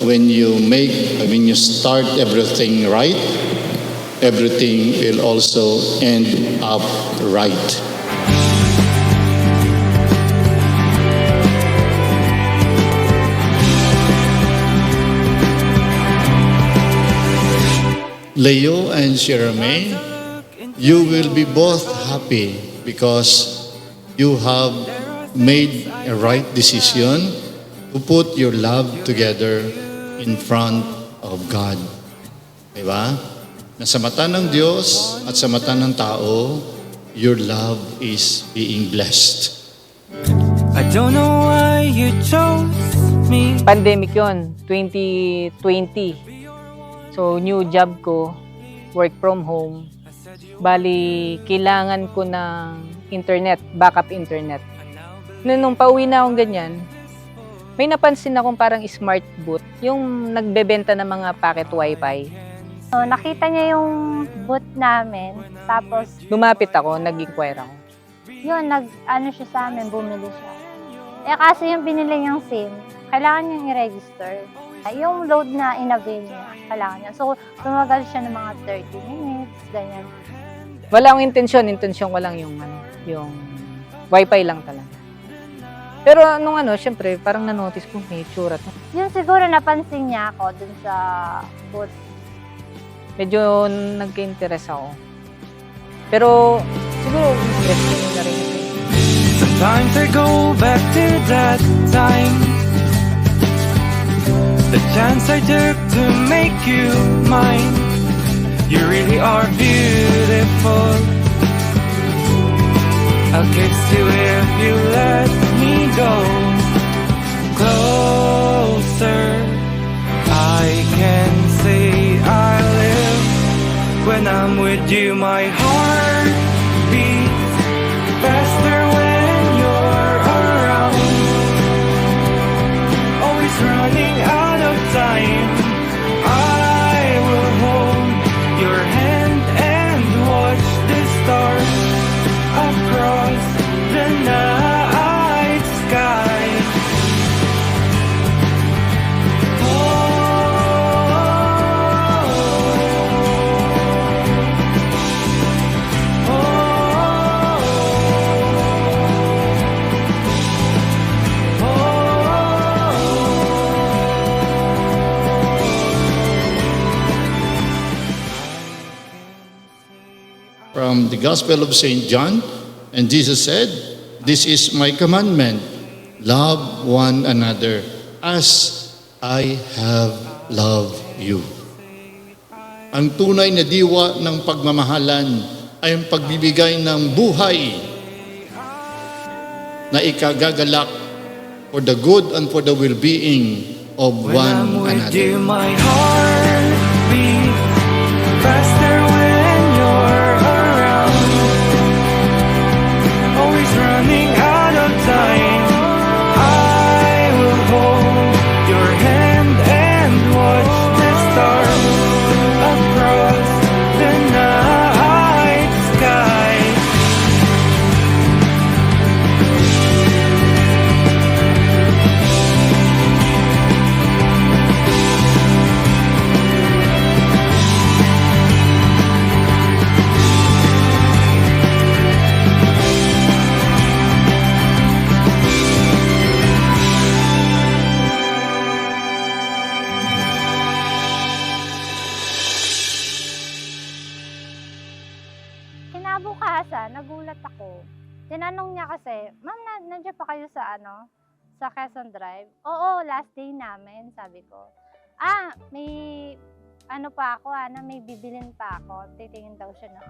when you start everything right, everything will also end up right. Leo and Jeremy, you will be both happy because you have made a right decision to put your love together in front of God. Diba? Na sa mata ng Diyos at sa mata ng tao, your love is being blessed. I don't know why you chose me. Pandemic yon, 2020. So, new job ko, work from home. Bali, kailangan ko ng internet, backup internet. Nung pauwi na akong ganyan, may napansin akong parang smart booth, yung nagbebenta ng mga packet wifi. So, nakita niya yung booth namin, tapos Lumapit ako, nag-inquire ako. yun, nag-ano siya sa amin, bumili siya. Eh kasi yung binili niyang SIM, kailangan niyang i-register. Yung load na in-avail niya, kailangan niya. So, tumagal siya ng mga 30 minutes, ganyan. Wala akong intensyon ko lang yung wifi lang talaga. Pero nung syempre, parang na-notice ko may itsura to. Yun siguro napansin niya ako dun sa booth. Medyo nagka-interest ako. Pero siguro interesting na rin. Sometimes I go back to that time, the chance I took to make you mine. You really are beautiful. I'll kiss you if you let me go closer. I can say I live when I'm with you. My heart beats faster when you're around. Always running out of time. I will hold your hand and watch the stars across the night sky. From the Gospel of St. John, and Jesus said, "This is my commandment, love one another as I have loved you." Ang tunay na diwa ng pagmamahalan ay ang pagbibigay ng buhay na ikagagalak for the good and for the well-being of When I'm one with you, another. my heart beats faster when you're around. Always running out of time. I will hold your hand and watch the stars across the night sky. Kinabukasan, nagulat ako. Tinanong niya kasi, "Ma'am, nandiyan pa kayo sa sa Quezon Drive?" "Oo, last day namin," sabi ko. May pa ako, na may bibilin pa ako. Titingin daw siya ng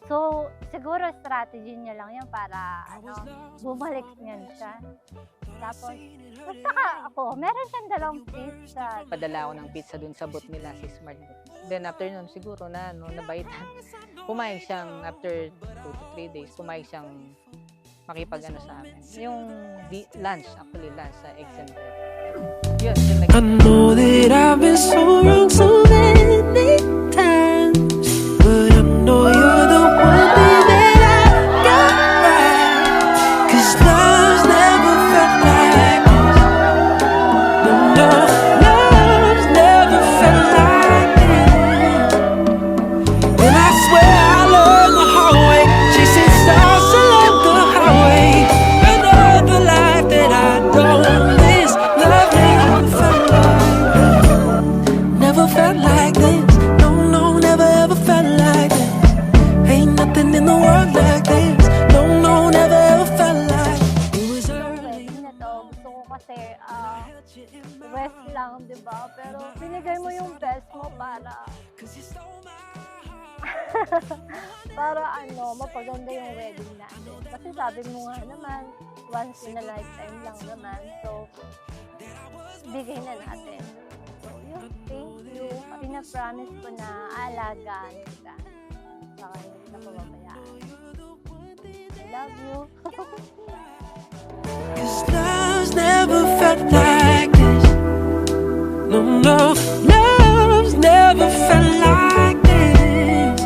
So, siguro strategy niya lang yan para bumalik niyan siya. Tapos, nagtaka ako, meron siyang dalawang pizza. Padala ako ng pizza dun sa booth nila, si Smart Booth. Then after nun, siguro nabaitan. Pumayag siyang, after 2 to 3 days, pumayag siyang sa amin. Yung lunch sa egg center. Yun, I know that I've been so wrong so many times, but I know you're the one thing that I got right. 'Cause love's never felt like this. No, no, love ko kasi rest lang, di ba? Pero binigay mo yung best mo para para mapaganda yung wedding natin. Kasi sabi mo nga naman, once in a lifetime lang naman. So, bigay na natin. So, yun, thank you. Pinapromise ko na aalagaan kita. Saka hindi kita pababayaan. I love you. Cause love's never felt like this. No, no, love's never felt like this.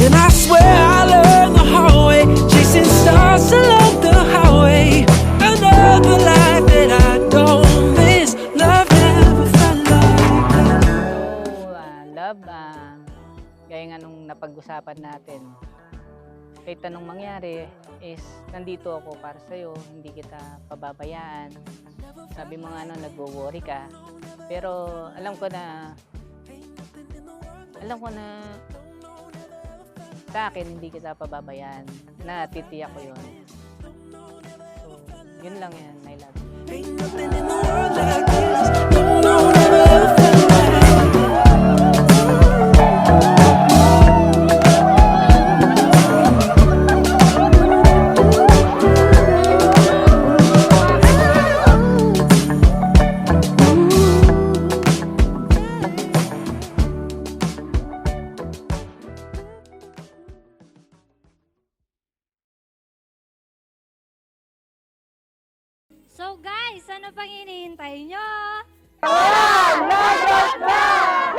And I swear I learned the hard way, chasing stars along the highway. Another life that I don't miss. Love never felt like this. So, love, gaya nga nung napag-usapan natin, kahit anong mangyari is nandito ako para sa'yo, hindi kita pababayaan. Sabi mo nga nagwo-worry ka, pero alam ko na sa akin hindi kita pababayaan, natitiyak ko yun. So, yun lang yan, I love you. Ain't nothing in the world like this. No, no, never felt like this. So guys, ano pang hinihintay nyo? Lagot na!